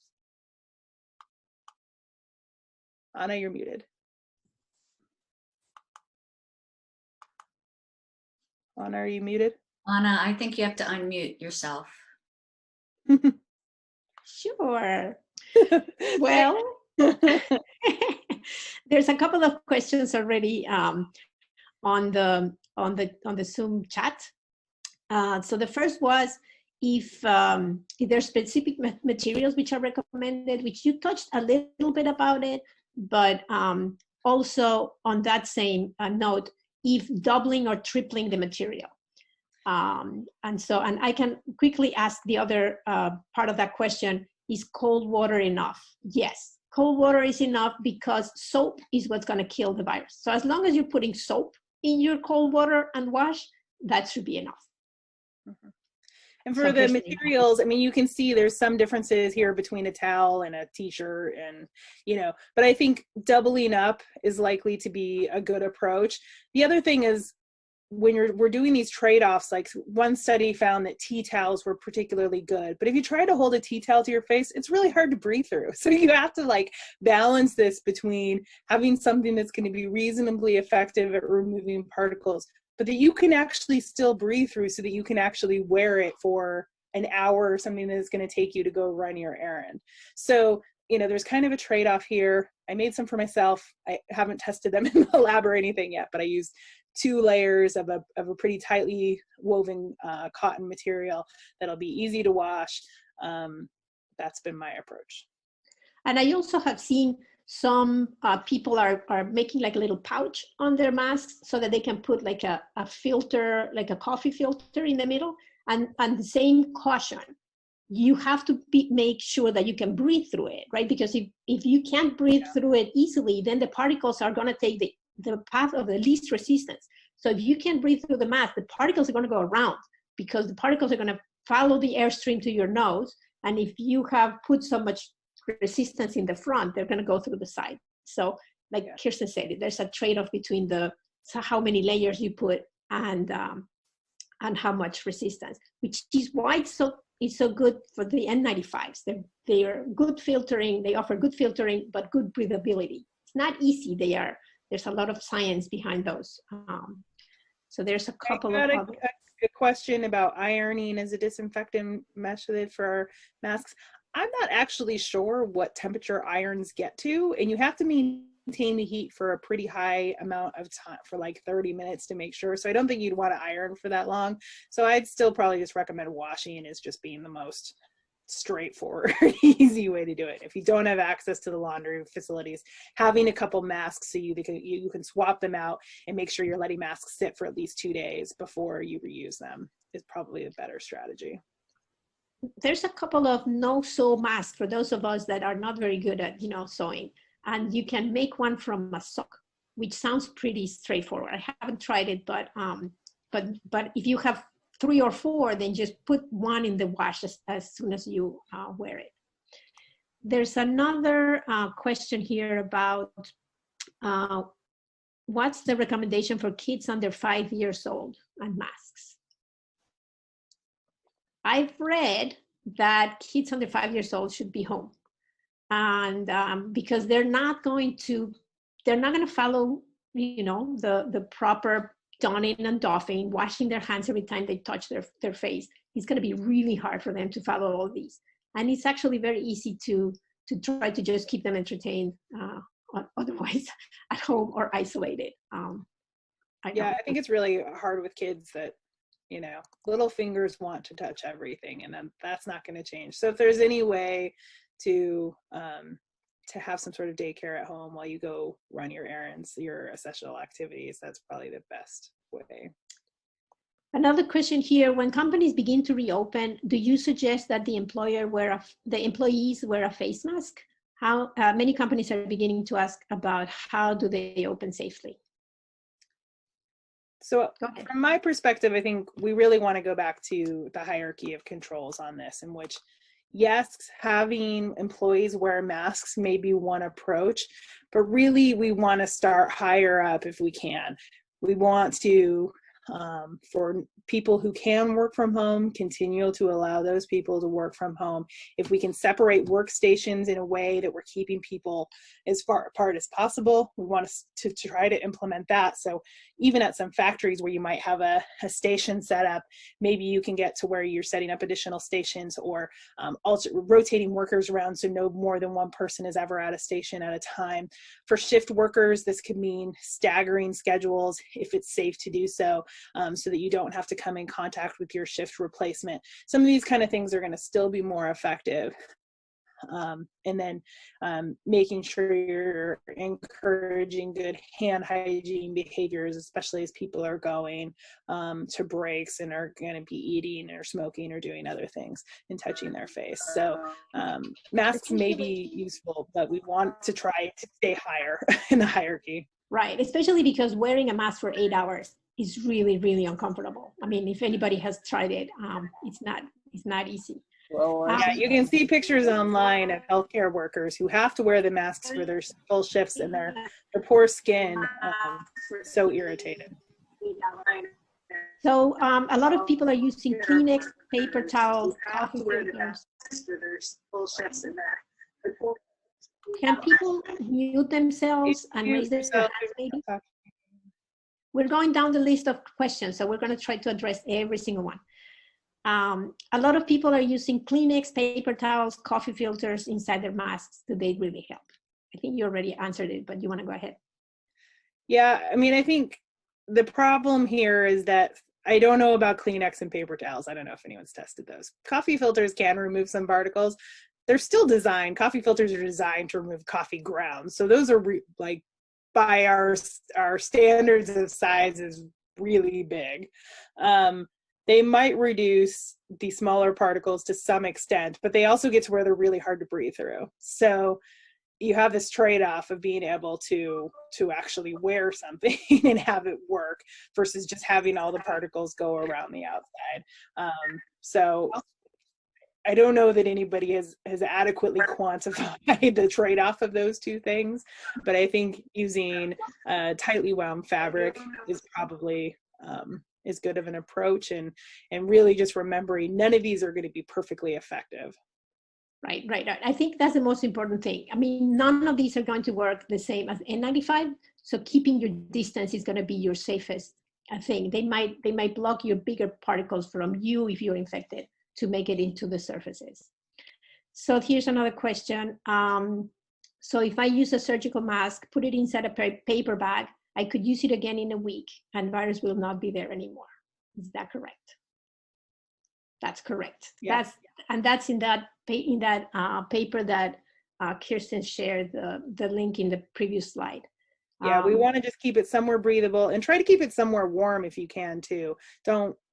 Anna, you're muted. Anna, are you muted? Anna, I think you have to unmute yourself. Sure. Well, there's a couple of questions already on the Zoom chat. So the first was if there's specific materials which are recommended, which you touched a little bit about it, but also on that same note, if doubling or tripling the material. And I can quickly ask the other part of that question, is cold water enough? Yes, cold water is enough because soap is what's going to kill the virus. So as long as you're putting soap in your cold water and wash, that should be enough. Mm-hmm. And for the materials, I mean, you can see there's some differences here between a towel and a t-shirt and, but I think doubling up is likely to be a good approach. The other thing is when we're doing these trade-offs, like one study found that tea towels were particularly good, but if you try to hold a tea towel to your face, it's really hard to breathe through. So you have to balance this between having something that's going to be reasonably effective at removing particles, but that you can actually still breathe through so that you can actually wear it for an hour or something that is going to take you to go run your errand. So, there's kind of a trade-off here. I made some for myself. I haven't tested them in the lab or anything yet, but I used 2 layers of a pretty tightly woven cotton material that'll be easy to wash. That's been my approach. And I also have seen some people are making a little pouch on their masks so that they can put a filter, like a coffee filter in the middle. And the same caution, you have to make sure that you can breathe through it, right? Because if you can't breathe through it easily, then the particles are going to take the path of the least resistance. So if you can't breathe through the mask, the particles are going to go around because the particles are going to follow the airstream to your nose. And if you have put so much resistance in the front, they're going to go through the side. So Kirsten said, there's a trade-off between how many layers you put and how much resistance, which is why it's so good for the N95s. They are good filtering. They offer good filtering, but good breathability. It's not easy. There's a lot of science behind those. So there's a couple of other. A question about ironing as a disinfectant method for masks. I'm not actually sure what temperature irons get to, and you have to maintain the heat for a pretty high amount of time, for 30 minutes to make sure. So I don't think you'd want to iron for that long. So I'd still probably just recommend washing as just being the most straightforward, easy way to do it. If you don't have access to the laundry facilities, having a couple masks so you can swap them out and make sure you're letting masks sit for at least 2 days before you reuse them is probably a better strategy. There's a couple of no-sew masks for those of us that are not very good at sewing, and you can make one from a sock, which sounds pretty straightforward. I haven't tried it, but if you have 3 or 4, then just put one in the wash as soon as you wear it. There's another question here about what's the recommendation for kids under 5 years old and masks? I've read that kids under 5 years old should be home, and because they're not going to follow, the proper donning and doffing, washing their hands every time they touch their face. It's going to be really hard for them to follow all these, and it's actually very easy to try to just keep them entertained, otherwise at home or isolated. I think it's really hard with kids that little fingers want to touch everything, and then that's not going to change. So if there's any way to have some sort of daycare at home while you go run your errands, your essential activities, that's probably the best way. Another question here: when companies begin to reopen, do you suggest that the employees wear a face mask? How many companies are beginning to ask about how do they open safely? So from my perspective, I think we really want to go back to the hierarchy of controls on this, in which, yes, having employees wear masks may be one approach, but really we want to start higher up if we can. We want to For people who can work from home, continue to allow those people to work from home. If we can separate workstations in a way that we're keeping people as far apart as possible, we want to try to implement that. So even at some factories where you might have a station set up, maybe you can get to where you're setting up additional stations, or also rotating workers around so no more than one person is ever at a station at a time. For shift workers, this could mean staggering schedules if it's safe to do so, so that you don't have to come in contact with your shift replacement. Some of these kind of things are going to still be more effective. And then making sure you're encouraging good hand hygiene behaviors, especially as people are going to breaks and are going to be eating or smoking or doing other things and touching their face. So masks may be useful, but we want to try to stay higher in the hierarchy. Right, especially because wearing a mask for 8 hours is really, really uncomfortable. I mean, if anybody has tried it, it's not easy. Yeah, you can see pictures online of healthcare workers who have to wear the masks for their full shifts, and their poor skin so irritated. So a lot of people are using Kleenex, paper towels, coffee filters. Can people mute themselves and raise their hands, maybe? We're going down the list of questions, so we're going to try to address every single one. A lot of people are using Kleenex, paper towels, coffee filters inside their masks. Do they really help? I think you already answered it, but you want to go ahead? Yeah, I mean, I think the problem here is that I don't know about Kleenex and paper towels. I don't know if anyone's tested those. Coffee filters can remove some particles. They're still designed, coffee filters are designed to remove coffee grounds. So those are like, by our standards of size, is really big. They might reduce the smaller particles to some extent, but they also get to where they're really hard to breathe through. So you have this trade-off of being able to actually wear something and have it work versus just having all the particles go around the outside. So I don't know that anybody has adequately quantified the trade-off of those two things, but I think using tightly wound fabric is probably as good of an approach, and really just remembering none of these are going to be perfectly effective. Right. I think that's the most important thing. I mean, none of these are going to work the same as N95, so keeping your distance is going to be your safest thing. They might block your bigger particles from you if you're infected to make it into the surfaces. So here's another question. So if I use a surgical mask, put it inside a paper bag, I could use it again in a week and virus will not be there anymore. Is that correct? That's correct. Yeah. That's in that paper that Kirsten shared the link in the previous slide. Yeah, we want to just keep it somewhere breathable and try to keep it somewhere warm if you can too.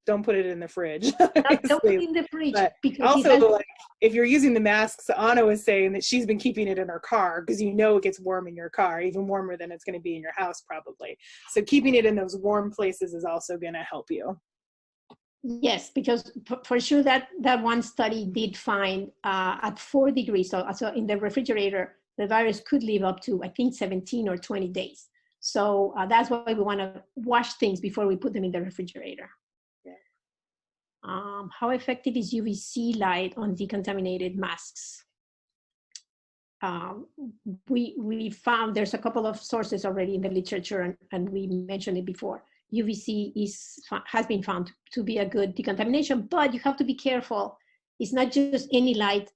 Don't put it in the fridge. Don't put it in the fridge. But because also, like, if you're using the masks, Anna was saying that she's been keeping it in her car because you know it gets warm in your car, even warmer than it's going to be in your house probably. So keeping it in those warm places is also going to help you. Yes, because for sure that one study did find at 4 degrees, so in the refrigerator, the virus could live up to, I think, 17 or 20 days. So that's why we want to wash things before we put them in the refrigerator. How effective is UVC light on decontaminated masks? We found there's a couple of sources already in the literature, and we mentioned it before. UVC has been found to be a good decontamination, but you have to be careful. It's not just any light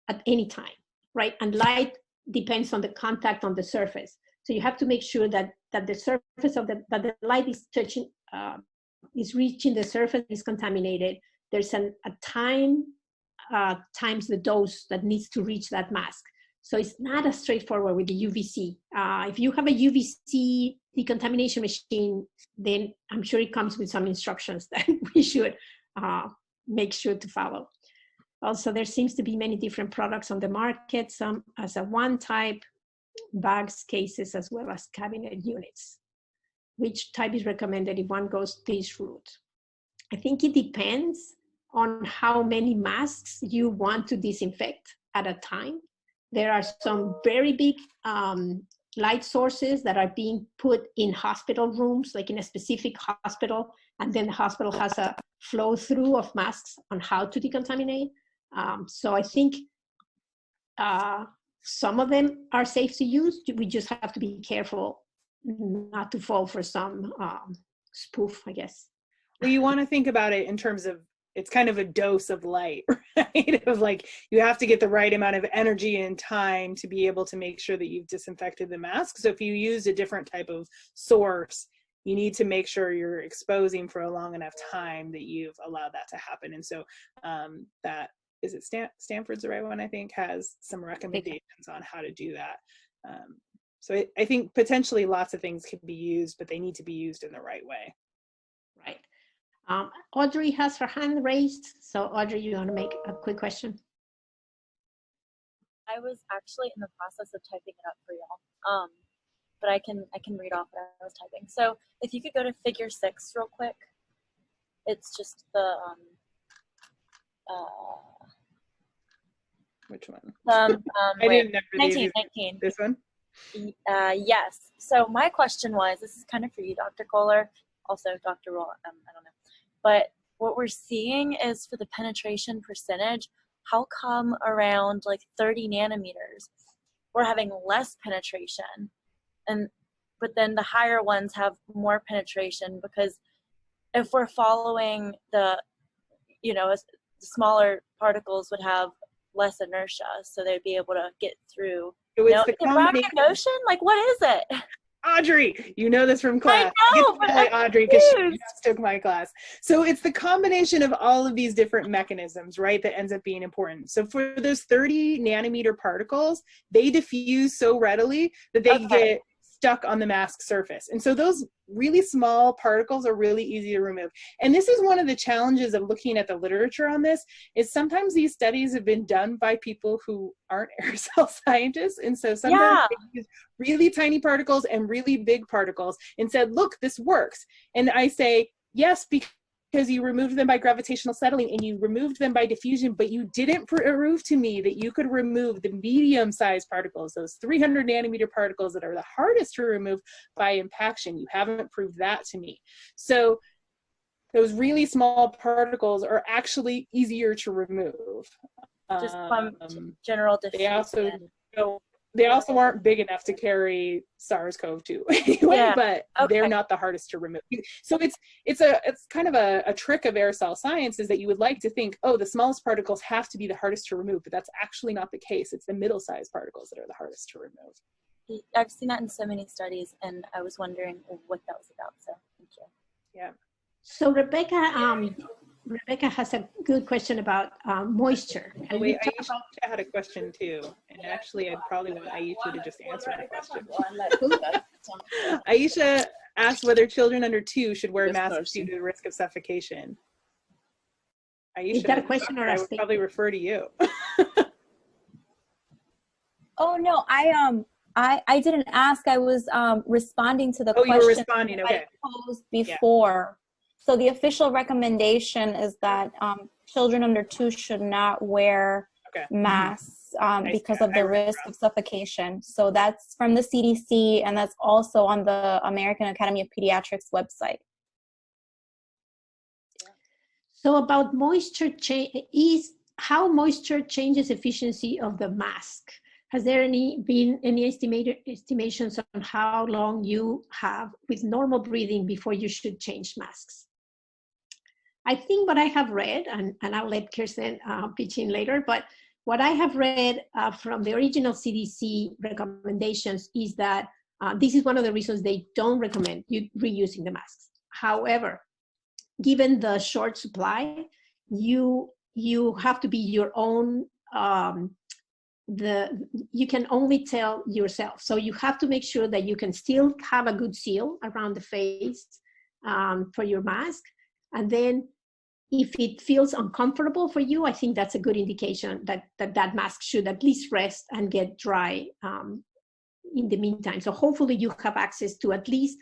at any time, right? And light depends on the contact on the surface. So you have to make sure that the surface of that the light is touching, is reaching the surface, is contaminated. There's a time times the dose that needs to reach that mask. So it's not as straightforward with the UVC. If you have a UVC decontamination machine, then I'm sure it comes with some instructions that we should make sure to follow. Also, there seems to be many different products on the market, some as a one type, bags, cases, as well as cabinet units. Which type is recommended if one goes this route? I think it depends on how many masks you want to disinfect at a time. There are some very big light sources that are being put in hospital rooms, like in a specific hospital, and then the hospital has a flow through of masks on how to decontaminate. So I think some of them are safe to use. We just have to be careful not to fall for some spoof, I guess. Well, you want to think about it in terms of, it's kind of a dose of light, right? Of like, you have to get the right amount of energy and time to be able to make sure that you've disinfected the mask. So if you use a different type of source, you need to make sure you're exposing for a long enough time that you've allowed that to happen. And so that, is it Stanford's the right one, I think, has some recommendations on how to do that. So I think potentially lots of things can be used, but they need to be used in the right way. Right. Audrey has her hand raised. So Audrey, you want to make a quick question? I was actually in the process of typing it up for y'all, but I can read off what I was typing. So if you could go to figure 6 real quick, it's just the which one? I didn't remember 19. This one? Yes. So my question was, this is kind of for you, Dr. Koehler, also Dr. Roll, I don't know. But what we're seeing is for the penetration percentage, how come around like 30 nanometers, we're having less penetration, but then the higher ones have more penetration? Because if we're following the, smaller particles would have less inertia, so they'd be able to get through. The Brownian motion? Like, what is it? Audrey, you know this from class. I know, but Audrey, because she just took my class. So it's the combination of all of these different mechanisms, right, that ends up being important. So for those 30 nanometer particles, they diffuse so readily that they get stuck on the mask surface. And so those really small particles are really easy to remove. And this is one of the challenges of looking at the literature on this, is sometimes these studies have been done by people who aren't aerosol scientists. And so sometimes they use really tiny particles and really big particles and said, look, this works. And I say, yes, because you removed them by gravitational settling and you removed them by diffusion, but you didn't prove to me that you could remove the medium-sized particles, those 300 nanometer particles that are the hardest to remove by impaction. You haven't proved that to me. So those really small particles are actually easier to remove. Just from general diffusion. They also aren't big enough to carry SARS-CoV-2 anyway, but they're not the hardest to remove. So it's kind of a trick of aerosol science, is that you would like to think, oh, the smallest particles have to be the hardest to remove, but that's actually not the case. It's the middle-sized particles that are the hardest to remove. I've seen that in so many studies, and I was wondering what that was about, so thank you. Yeah. So Rebecca has a good question about moisture. Oh, wait, Aisha had a question too, and actually I'd probably want Aisha to just answer the question. Aisha asked whether children under 2 should wear masks due to the risk of suffocation. Aisha, is that a question or a I would probably refer to you. Oh no, I didn't ask. I was responding to the question you were responding. Okay. I posed before. So the official recommendation is that children under 2 should not wear masks because of the risk of suffocation. So that's from the CDC, and that's also on the American Academy of Pediatrics website. So about moisture is how moisture changes efficiency of the mask. Has there been any estimations on how long you have with normal breathing before you should change masks? I think what I have read, and I'll let Kirsten pitch in later, but what I have read from the original CDC recommendations is that this is one of the reasons they don't recommend you reusing the masks. However, given the short supply, you have to be your own, you can only tell yourself. So you have to make sure that you can still have a good seal around the face for your mask. And then if it feels uncomfortable for you, I think that's a good indication that mask should at least rest and get dry in the meantime. So hopefully you have access to at least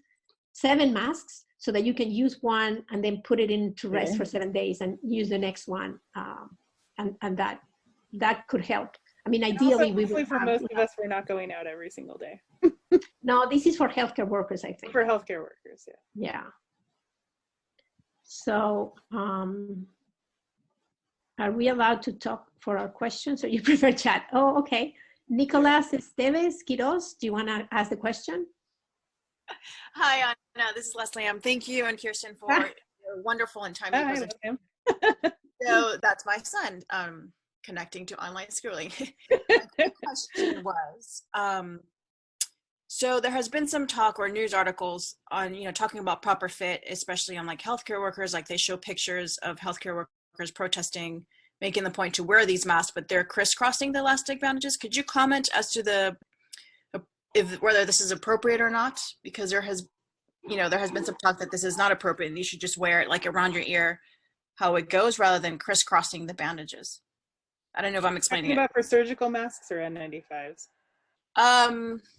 7 masks so that you can use one and then put it in to rest for 7 days and use the next one. And that could help. I mean, ideally, also, for most of us, we're not going out every single day. No, this is for healthcare workers, I think. For healthcare workers, yeah. Yeah. So, are we allowed to talk for our questions, or you prefer chat? Oh, okay. Nicolas Esteves Quiroz, do you want to ask the question? Hi, Anna. This is Leslie. Thank you and Kirsten for your wonderful and timely presentation. So that's my son connecting to online schooling. My question was, so there has been some talk or news articles on, talking about proper fit, especially on like healthcare workers. Like they show pictures of healthcare workers protesting, making the point to wear these masks, but they're crisscrossing the elastic bandages. Could you comment as to whether this is appropriate or not? Because there has been some talk that this is not appropriate and you should just wear it like around your ear, how it goes, rather than crisscrossing the bandages. I don't know if I'm explaining it. About for surgical masks or N95s?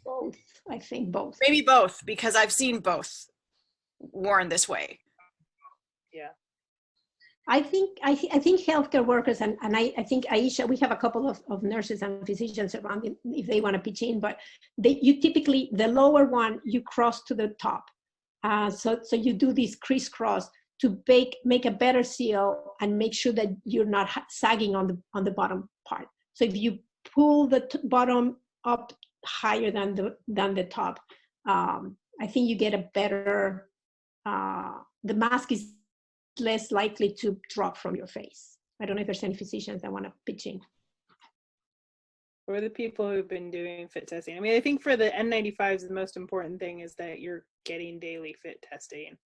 Both. I think both. Maybe both, because I've seen both worn this way. Yeah. I think healthcare workers, and I think Aisha, we have a couple of nurses and physicians around if they want to pitch in, but you typically, the lower one, you cross to the top. So you do this crisscross to make a better seal and make sure that you're not sagging on the bottom part. So if you pull the bottom up higher than the top, I think you get a better, the mask is less likely to drop from your face. I don't know if there's any physicians that want to pitch in. For the people who've been doing fit testing, I mean, I think for the N95s, the most important thing is that you're getting daily fit testing.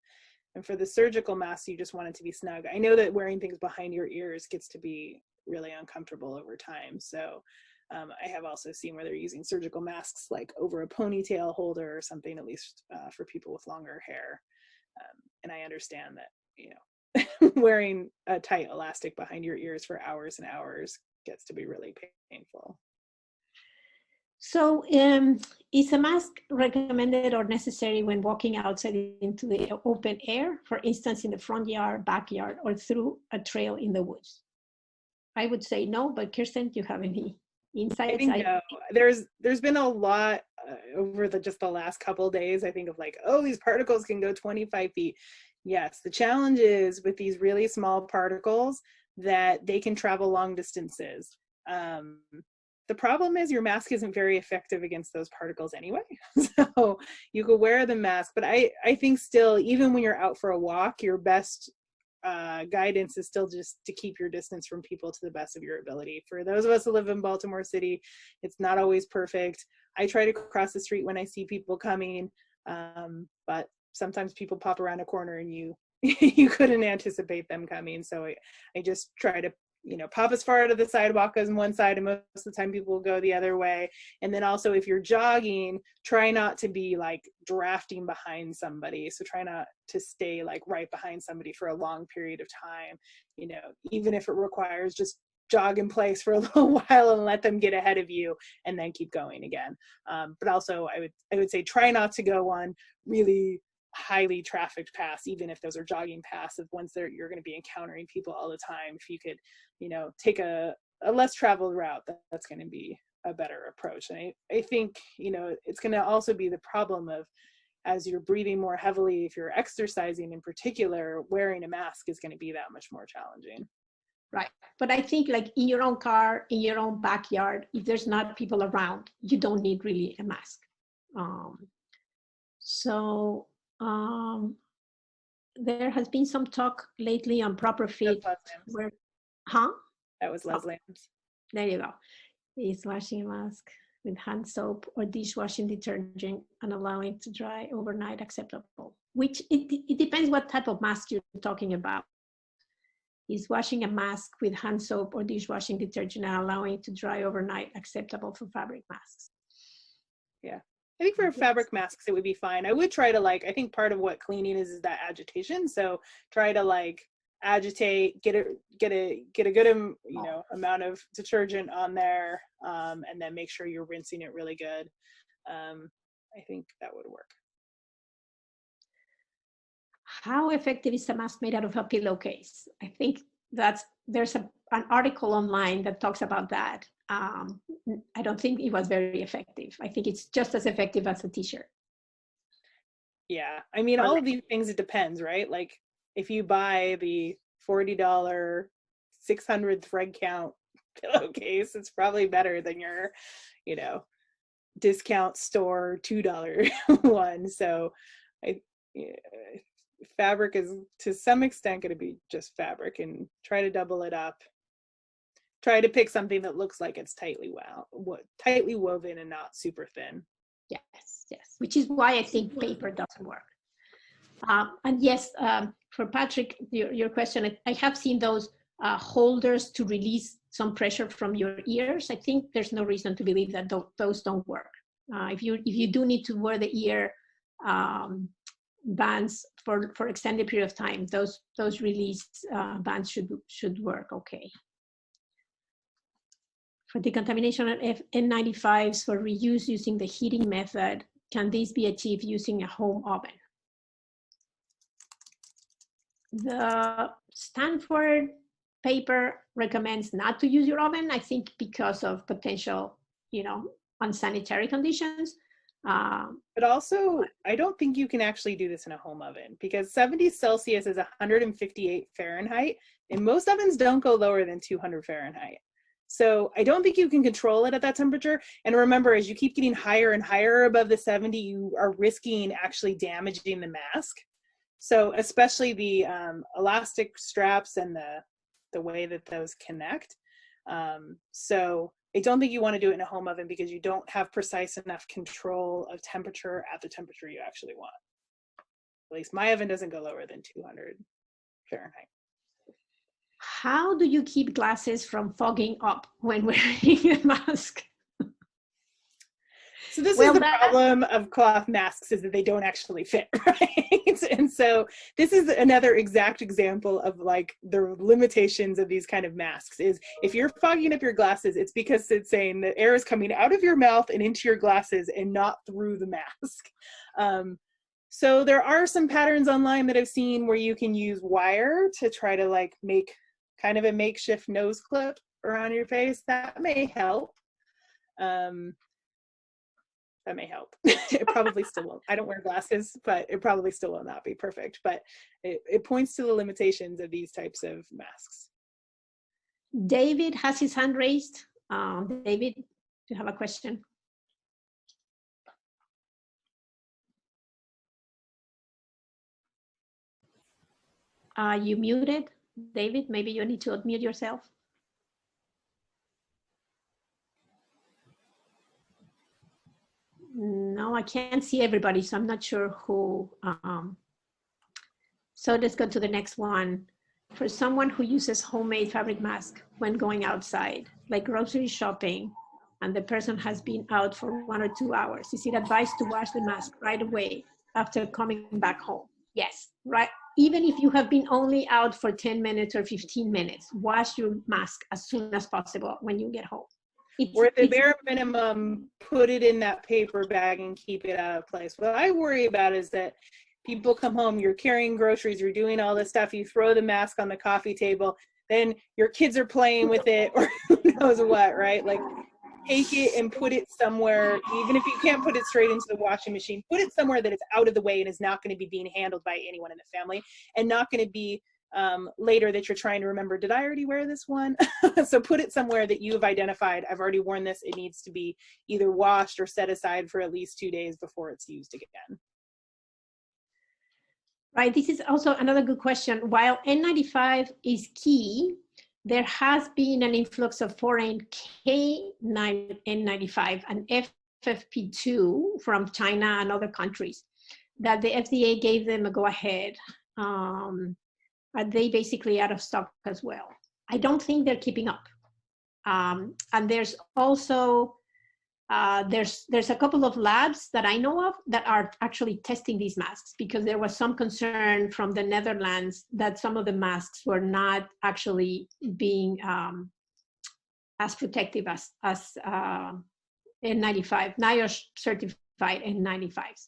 And for the surgical masks, you just want it to be snug. I know that wearing things behind your ears gets to be really uncomfortable over time. So I have also seen where they're using surgical masks like over a ponytail holder or something, at least for people with longer hair. And I understand that, wearing a tight elastic behind your ears for hours and hours gets to be really painful. So is a mask recommended or necessary when walking outside into the open air, for instance, in the front yard, backyard, or through a trail in the woods? I would say no, but Kirsten, do you have any insights? I think no. There's been a lot over just the last couple of days, I think, of like, oh, these particles can go 25 feet. Yes, the challenge is with these really small particles that they can travel long distances. The problem is your mask isn't very effective against those particles anyway. So you could wear the mask, but I think still, even when you're out for a walk, your best guidance is still just to keep your distance from people to the best of your ability. For those of us who live in Baltimore City, it's not always perfect. I try to cross the street when I see people coming, but sometimes people pop around a corner and you couldn't anticipate them coming. So I just try to pop as far out of the sidewalk as one side, and most of the time people will go the other way. And then also if you're jogging, try not to be like drafting behind somebody. So try not to stay like right behind somebody for a long period of time, even if it requires just jog in place for a little while and let them get ahead of you and then keep going again. But also I would say try not to go on really highly trafficked paths, even if those are jogging paths of ones that you're going to be encountering people all the time. If you could, take a less traveled route, that's going to be a better approach. And I think, it's going to also be the problem of, as you're breathing more heavily, if you're exercising in particular, wearing a mask is going to be that much more challenging. Right. But I think like in your own car, in your own backyard, if there's not people around, you don't need really a mask. There has been some talk lately on proper fit. That was Leslie. There you go. Is washing a mask with hand soap or dishwashing detergent and allowing it to dry overnight acceptable? Which it depends what type of mask you're talking about. Is washing a mask with hand soap or dishwashing detergent and allowing it to dry overnight acceptable for fabric masks? Yeah. I think for fabric masks, it would be fine. I would try to I think part of what cleaning is that agitation. So try to agitate, get a good, amount of detergent on there, and then make sure you're rinsing it really good. I think that would work. How effective is a mask made out of a pillowcase? I think there's a an article online that talks about that. I don't think it was very effective. I think it's just as effective as a t-shirt. Yeah, I mean, all of these things, it depends, right? Like if you buy the $40 600 thread count pillowcase, it's probably better than your, you know, discount store $2 one. So fabric is to some extent going to be just fabric, and try to double it up. Try to pick something that looks like it's tightly woven and not super thin. Yes, yes, which is why I think paper doesn't work. And yes, for Patrick, your question, I have seen those holders to release some pressure from your ears. I think there's no reason to believe that those don't work. If you do need to wear the ear bands for extended period of time, those release bands should work okay. For decontamination of N95s for reuse using the heating method, can this be achieved using a home oven? The Stanford paper recommends not to use your oven, I think because of potential, unsanitary conditions. But also, I don't think you can actually do this in a home oven, because 70 Celsius is 158 Fahrenheit, and most ovens don't go lower than 200 Fahrenheit. So I don't think you can control it at that temperature. And remember, as you keep getting higher and higher above the 70, you are risking actually damaging the mask. So especially the elastic straps and the way that those connect. So I don't think you want to do it in a home oven, because you don't have precise enough control of temperature at the temperature you actually want. At least my oven doesn't go lower than 200 Fahrenheit. How do you keep glasses from fogging up when wearing a mask? So this is the problem of cloth masks, is that they don't actually fit, right? And so this is another exact example of like the limitations of these kind of masks. Is if you're fogging up your glasses, it's because it's saying that air is coming out of your mouth and into your glasses and not through the mask. So there are some patterns online that I've seen where you can use wire to try to like make kind of a makeshift nose clip around your face. That may help. That may help. It probably still won't. I don't wear glasses, but it probably still will not be perfect. But it points to the limitations of these types of masks. David has his hand raised. David, do you have a question? You muted, David. Maybe you need to unmute yourself. No, I can't see everybody, so I'm not sure who. So let's go to the next one. For someone who uses homemade fabric mask when going outside, like grocery shopping, and the person has been out for 1 or 2 hours, is it advised to wash the mask right away after coming back home? Yes, right. Even if you have been only out for 10 minutes or 15 minutes, wash your mask as soon as possible when you get home. Or at the bare minimum, put it in that paper bag and keep it out of place. What I worry about is that people come home, you're carrying groceries, you're doing all this stuff, you throw the mask on the coffee table, then your kids are playing with it, or who knows what, right? Like, take it and put it somewhere, even if you can't put it straight into the washing machine, put it somewhere that it's out of the way and is not going to be being handled by anyone in the family, and not going to be later that you're trying to remember, did I already wear this one? So put it somewhere that you've identified, I've already worn this, it needs to be either washed or set aside for at least 2 days before it's used again. Right, this is also another good question. While N95 is key, there has been an influx of foreign N95 and FFP2 from China and other countries that the FDA gave them a go-ahead. But they basically out of stock as well. I don't think they're keeping up. And there's also, there's a couple of labs that I know of that are actually testing these masks, because there was some concern from the Netherlands that some of the masks were not actually being as protective as N95, NIOSH certified N95s.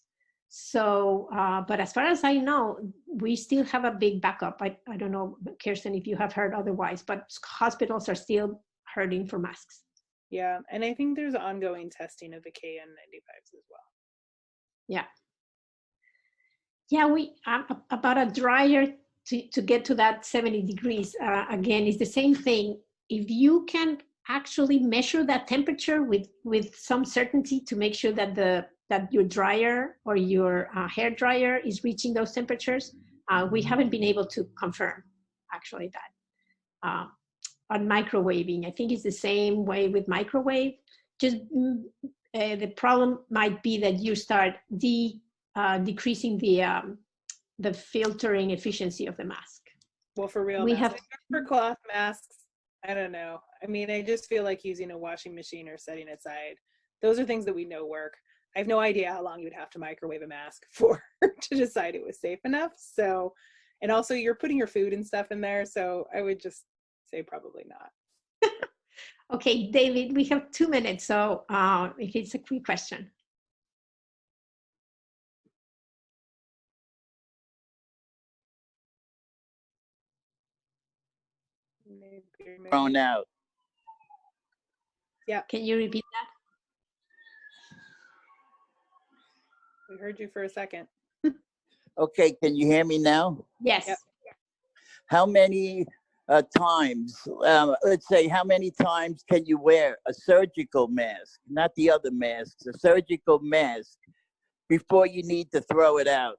So, but as far as I know, we still have a big backup. I don't know, Kirsten, if you have heard otherwise, but hospitals are still hurting for masks. Yeah, and I think there's ongoing testing of the KN95s as well. Yeah. Yeah, we about a dryer to get to that 70 degrees. Again, is the same thing. If you can actually measure that temperature with some certainty to make sure that that your dryer or your hair dryer is reaching those temperatures, we haven't been able to confirm actually that. On microwaving, I think it's the same way with microwave. Just the problem might be that you start decreasing the filtering efficiency of the mask. Well, for real, for cloth masks, I don't know. I mean, I just feel like using a washing machine or setting it aside. Those are things that we know work. I have no idea how long you'd have to microwave a mask for to decide it was safe enough. So, and also you're putting your food and stuff in there. So I would just say probably not. Okay, David, we have 2 minutes. So if it's a quick question. Thrown out. Yeah. Can you repeat that? We heard you for a second. Okay, can you hear me now? Yes. Yep. How many times, let's say, how many times can you wear a surgical mask, not the other masks, a surgical mask, before you need to throw it out?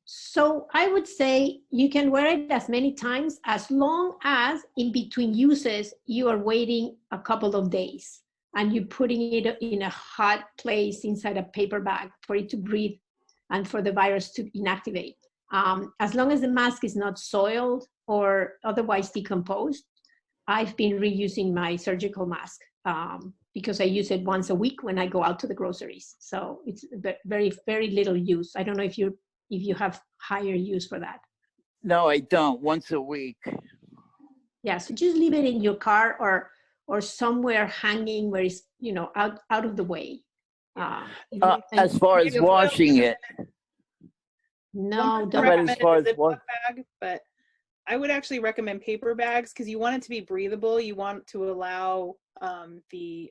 So I would say you can wear it as many times as long as in between uses you are waiting a couple of days and you're putting it in a hot place inside a paper bag for it to breathe and for the virus to inactivate. As long as the mask is not soiled or otherwise decomposed, I've been reusing my surgical mask because I use it once a week when I go out to the groceries. So it's very, very little use. I don't know if you have higher use for that. No, I don't. Once a week. Yeah, so just leave it in your car or somewhere hanging where it's out of the way. As far as washing it. No, don't recommend a Ziploc bag, but I would actually recommend paper bags because you want it to be breathable. You want to allow the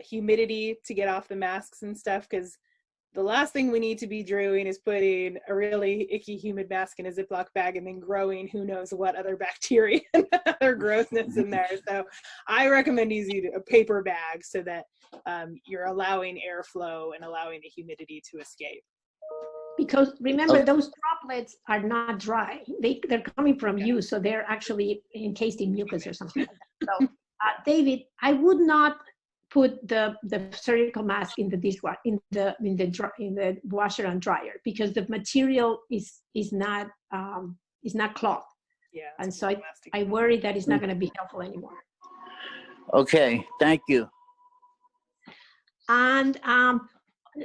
humidity to get off the masks and stuff, because the last thing we need to be doing is putting a really icky humid mask in a Ziploc bag and then growing who knows what other bacteria and other grossness in there. So I recommend using a paper bag so that you're allowing airflow and allowing the humidity to escape. Because remember, those droplets are not dry. They're coming from you, so they're actually encased in mucus or something like that. So, David, I would not put the surgical mask in the dishwasher, in the washer and dryer, because the material is not cloth. Yeah. And so I worry that it's not going to be helpful anymore. Okay, thank you. And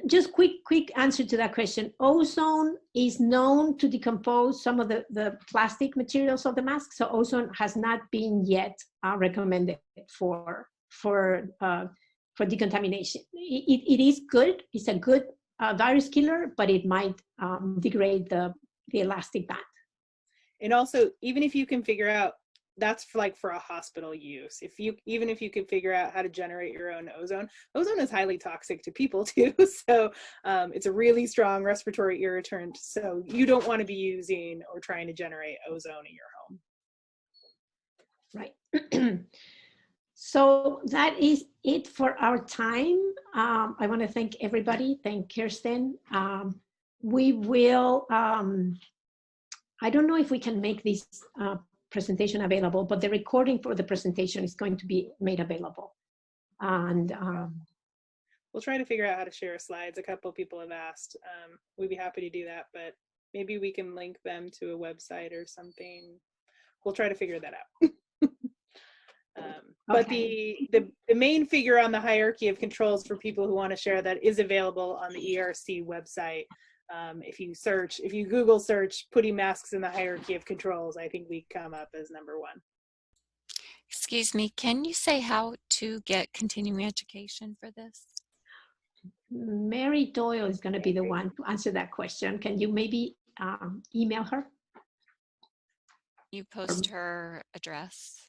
just quick answer to that question. Ozone is known to decompose some of the plastic materials of the mask. So ozone has not been yet recommended for decontamination. It is good. It's a good virus killer, but it might degrade the elastic band. And also, even if you can figure out, that's for a hospital use. Even if you could figure out how to generate your own ozone is highly toxic to people too. So it's a really strong respiratory irritant. So you don't want to be using or trying to generate ozone in your home. Right. So that is it for our time. I want to thank everybody. Thank Kirsten. We will, I don't know if we can make this presentation available, but the recording for the presentation is going to be made available. And we'll try to figure out how to share slides. A couple of people have asked. We'd be happy to do that, but maybe we can link them to a website or something. We'll try to figure that out. But the main figure on the hierarchy of controls for people who want to share that is available on the ERC website. If you Google search putting masks in the hierarchy of controls, I think we come up as #1. Excuse me, can you say how to get continuing education for this? Mary Doyle is going to be the one to answer that question. Can you maybe email her? You post her address.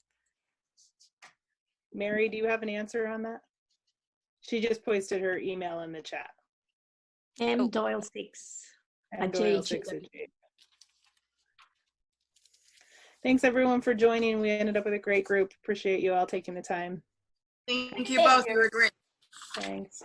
Mary, do you have an answer on that? She just posted her email in the chat. mdoyle6 at Doyle6 Thanks everyone for joining. We ended up with a great group. Appreciate you all taking the time. Thank you both. You were great. Thanks.